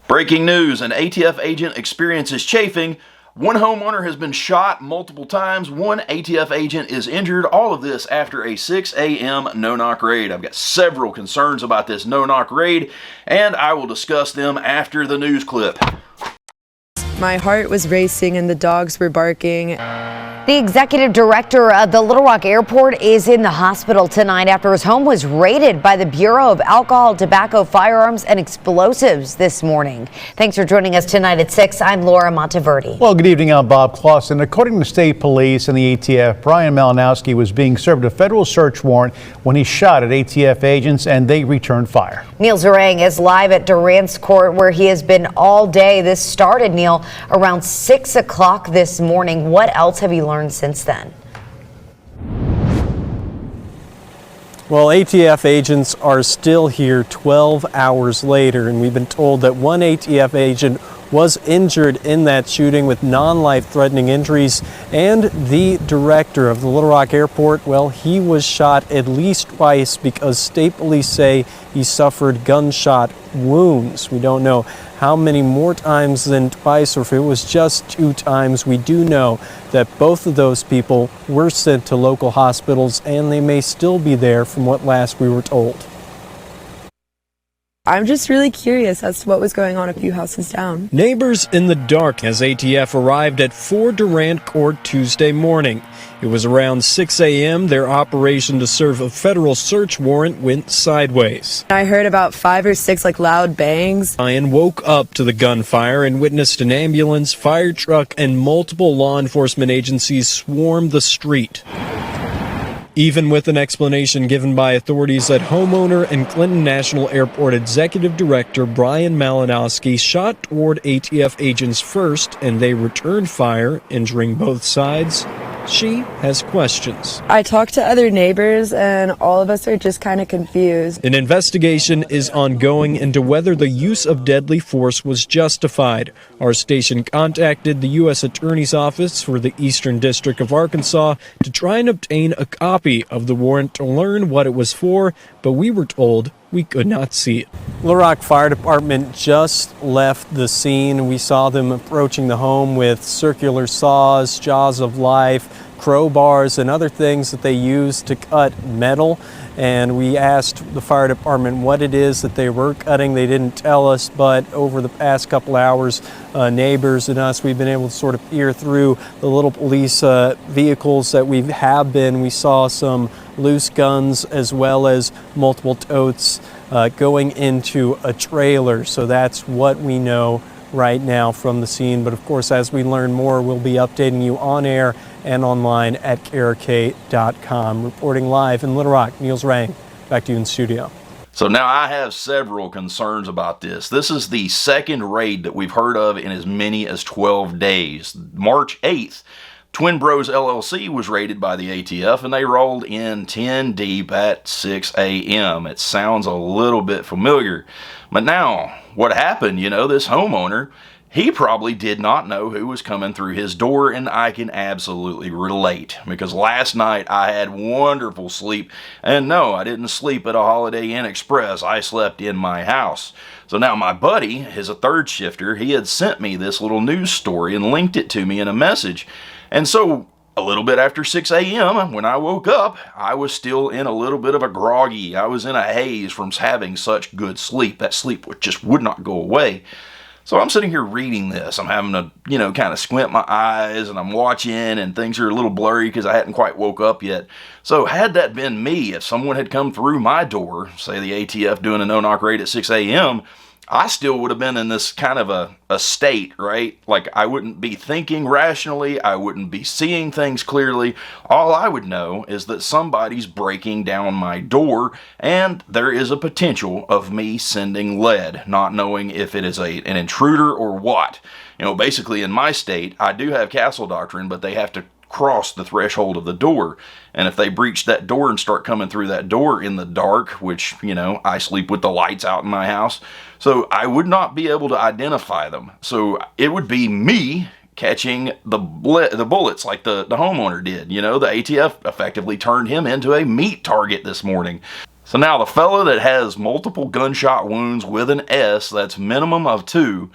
Breaking news, an ATF agent experiences chafing. One homeowner has been shot multiple times. One ATF agent is injured. All of this after a 6 a.m. no-knock raid. I've got several concerns about this no-knock raid, and I will discuss them after the news clip. My heart was racing and the dogs were barking. The executive director of the Little Rock Airport is in the hospital tonight after his home was raided by the Bureau of Alcohol, Tobacco, Firearms, and Explosives this morning. Thanks for joining us tonight at 6. I'm Laura Monteverde. Well, good evening. I'm Bob Clausen. According to state police and the ATF, Brian Malinowski was being served a federal search warrant when he shot at ATF agents and they returned fire. Neil Zarang is live at Durant's Court where he has been all day. This started, Neil, around 6 o'clock this morning. What else have you learned since then? Well, ATF agents are still here 12 hours later, and we've been told that one ATF agent was injured in that shooting with non-life-threatening injuries, and the director of the Little Rock Airport, well, he was shot at least twice because state police say he suffered gunshot wounds. We don't know how many more times than twice or if it was just 2 times. We do know that both of those people were sent to local hospitals and they may still be there from what last we were told. I'm just really curious as to what was going on a few houses down. Neighbors in the dark as ATF arrived at 4 Durant Court Tuesday morning. It was around 6 a.m. Their operation to serve a federal search warrant went sideways. I heard about 5 or 6 loud bangs. Ryan woke up to the gunfire and witnessed an ambulance, fire truck, and multiple law enforcement agencies swarm the street. Even with an explanation given by authorities that homeowner and Clinton National Airport Executive Director Brian Malinowski shot toward ATF agents first and they returned fire, injuring both sides, she has questions. I talked to other neighbors and all of us are just kind of confused. An investigation is ongoing into whether the use of deadly force was justified. Our station contacted the U.S. Attorney's Office for the Eastern District of Arkansas to try and obtain a copy of the warrant to learn what it was for, but we were told we could not see it. Little Rock Fire Department just left the scene. We saw them approaching the home with circular saws, jaws of life, crowbars, and other things that they use to cut metal. And we asked the fire department what it is that they were cutting. They didn't tell us, but over the past couple hours, neighbors and us, we've been able to sort of peer through the little police vehicles that we have been. We saw some loose guns as well as multiple totes going into a trailer. So that's what we know right now from the scene. But of course, as we learn more, we'll be updating you on air and online at krk.com. Reporting live in Little Rock, Neil Zarang. Back to you in studio. So now I have several concerns about this. This is the second raid that we've heard of in as many as 12 days. March 8th, Twin Bros LLC was raided by the ATF and they rolled in 10 deep at 6 a.m. It sounds a little bit familiar. But now, what happened, this homeowner, he probably did not know who was coming through his door, and I can absolutely relate because last night I had wonderful sleep, and no, I didn't sleep at a Holiday Inn Express. I slept in my house. So now my buddy is a third shifter. He had sent me this little news story and linked it to me in a message. And so a little bit after 6 a.m., when I woke up, I was still in a little bit of a groggy. I was in a haze from having such good sleep. That sleep just would not go away. So I'm sitting here reading this. I'm having to, kind of squint my eyes and I'm watching and things are a little blurry because I hadn't quite woke up yet. So had that been me, if someone had come through my door, say the ATF doing a no-knock raid at 6 a.m., I still would have been in this kind of a state, right? Like I wouldn't be thinking rationally. I wouldn't be seeing things clearly. All I would know is that somebody's breaking down my door and there is a potential of me sending lead, not knowing if it is an intruder or what. Basically in my state, I do have castle doctrine, but they have to cross the threshold of the door. And if they breach that door and start coming through that door in the dark, which, I sleep with the lights out in my house, so I would not be able to identify them. So it would be me catching the bullets like the homeowner did. The ATF effectively turned him into a meat target this morning. So now the fella that has multiple gunshot wounds with an S, that's minimum of 2.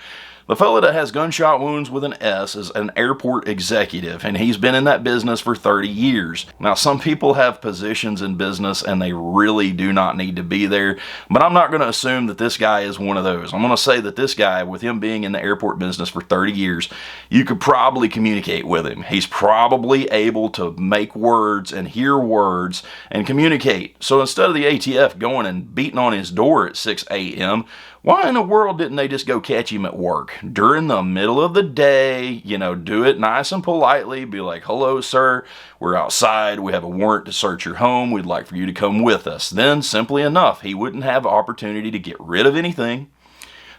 The fella that has gunshot wounds with an S is an airport executive, and he's been in that business for 30 years. Now, some people have positions in business and they really do not need to be there, but I'm not going to assume that this guy is one of those. I'm going to say that this guy, with him being in the airport business for 30 years, you could probably communicate with him. He's probably able to make words and hear words and communicate. So instead of the ATF going and beating on his door at 6 a.m., why in the world didn't they just go catch him at work during the middle of the day? You know, do it nice and politely. Be like, hello, sir. We're outside. We have a warrant to search your home. We'd like for you to come with us. Then, simply enough, he wouldn't have opportunity to get rid of anything.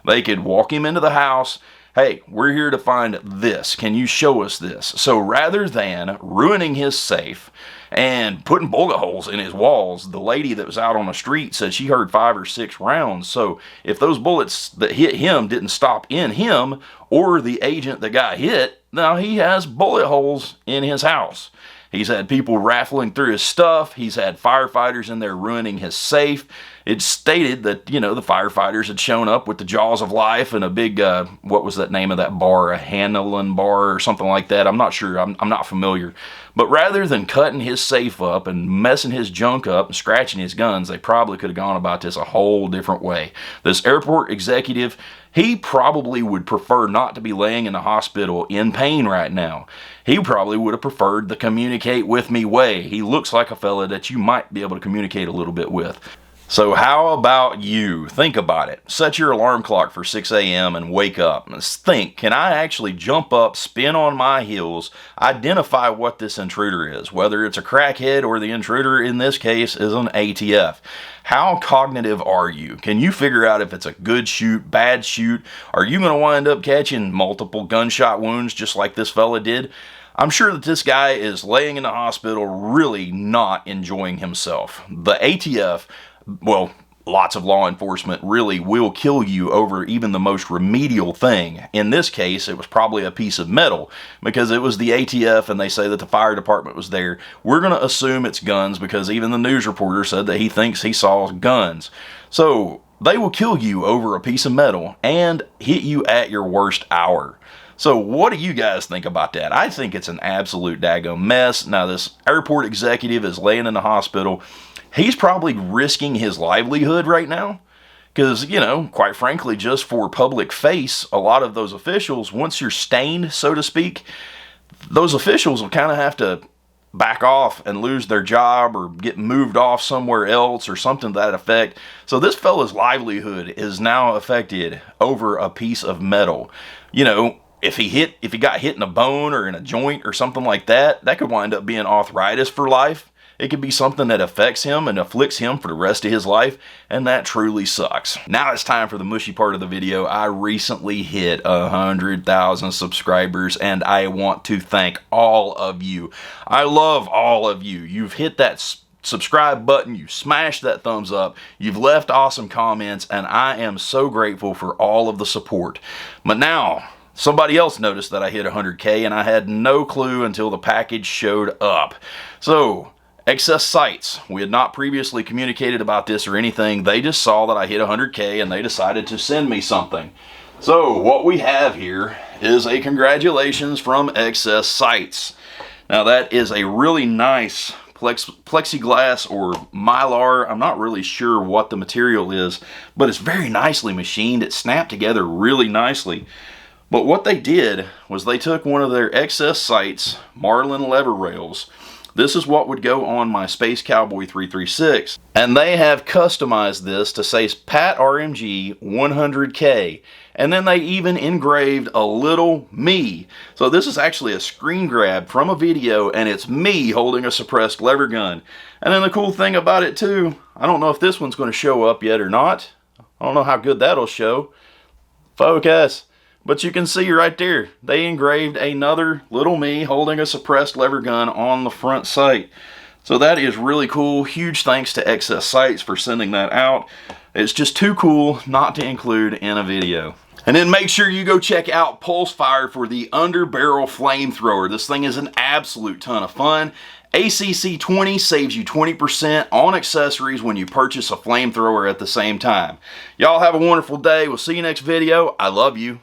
They could walk him into the house. Hey, we're here to find this. Can you show us this? So rather than ruining his safe and putting bullet holes in his walls, the lady that was out on the street said she heard 5 or 6 rounds. So if those bullets that hit him didn't stop in him or the agent that got hit, now he has bullet holes in his house. He's had people raffling through his stuff. He's had firefighters in there ruining his safe. It's stated that, you know, the firefighters had shown up with the jaws of life and a big, what was that name of that bar? A Hanlon bar or something like that. I'm not sure. I'm not familiar. But rather than cutting his safe up and messing his junk up and scratching his guns, they probably could have gone about this a whole different way. This airport executive, he probably would prefer not to be laying in the hospital in pain right now. He probably would have preferred the communicate with me way. He looks like a fella that you might be able to communicate a little bit with. So how about you? Think about it. Set your alarm clock for 6 a.m. and wake up. And think, can I actually jump up, spin on my heels, identify what this intruder is, whether it's a crackhead or the intruder in this case is an ATF. How cognitive are you? Can you figure out if it's a good shoot, bad shoot? Are you going to wind up catching multiple gunshot wounds just like this fella did? I'm sure that this guy is laying in the hospital really not enjoying himself. The ATF, well, lots of law enforcement really will kill you over even the most remedial thing. In this case, it was probably a piece of metal because it was the ATF and they say that the fire department was there. We're going to assume it's guns because even the news reporter said that he thinks he saw guns. So they will kill you over a piece of metal and hit you at your worst hour. So what do you guys think about that? I think it's an absolute daggone mess. Now this airport executive is laying in the hospital. He's probably risking his livelihood right now because, you know, quite frankly, just for public face, a lot of those officials, once you're stained, so to speak, those officials will kind of have to back off and lose their job or get moved off somewhere else or something to that effect. So this fella's livelihood is now affected over a piece of metal. You know, if he got hit in a bone or in a joint or something like that, that could wind up being arthritis for life. It could be something that affects him and afflicts him for the rest of his life, and that truly sucks. Now it's time for the mushy part of the video. I recently hit 100,000 subscribers, and I want to thank all of you. I love all of you. You've hit that subscribe button, you smashed that thumbs up, you've left awesome comments, and I am so grateful for all of the support. But now, somebody else noticed that I hit 100K, and I had no clue until the package showed up. So, Excess Sites, we had not previously communicated about this or anything. They just saw that I hit 100K and they decided to send me something. So what we have here is a congratulations from Excess Sites. Now that is a really nice plexiglass or mylar. I'm not really sure what the material is, but it's very nicely machined. It snapped together really nicely. But what they did was they took one of their Excess Sites Marlin lever rails. This is what would go on my Space Cowboy 336. And they have customized this to say Pat RMG 100K. And then they even engraved a little me. So this is actually a screen grab from a video, and it's me holding a suppressed lever gun. And then the cool thing about it too, I don't know if this one's going to show up yet or not. I don't know how good that'll show. Focus. But you can see right there, they engraved another little me holding a suppressed lever gun on the front sight. So that is really cool. Huge thanks to Excess Sites for sending that out. It's just too cool not to include in a video. And then make sure you go check out Pulse Fire for the underbarrel flamethrower. This thing is an absolute ton of fun. ACC20 saves you 20% on accessories when you purchase a flamethrower at the same time. Y'all have a wonderful day. We'll see you next video. I love you.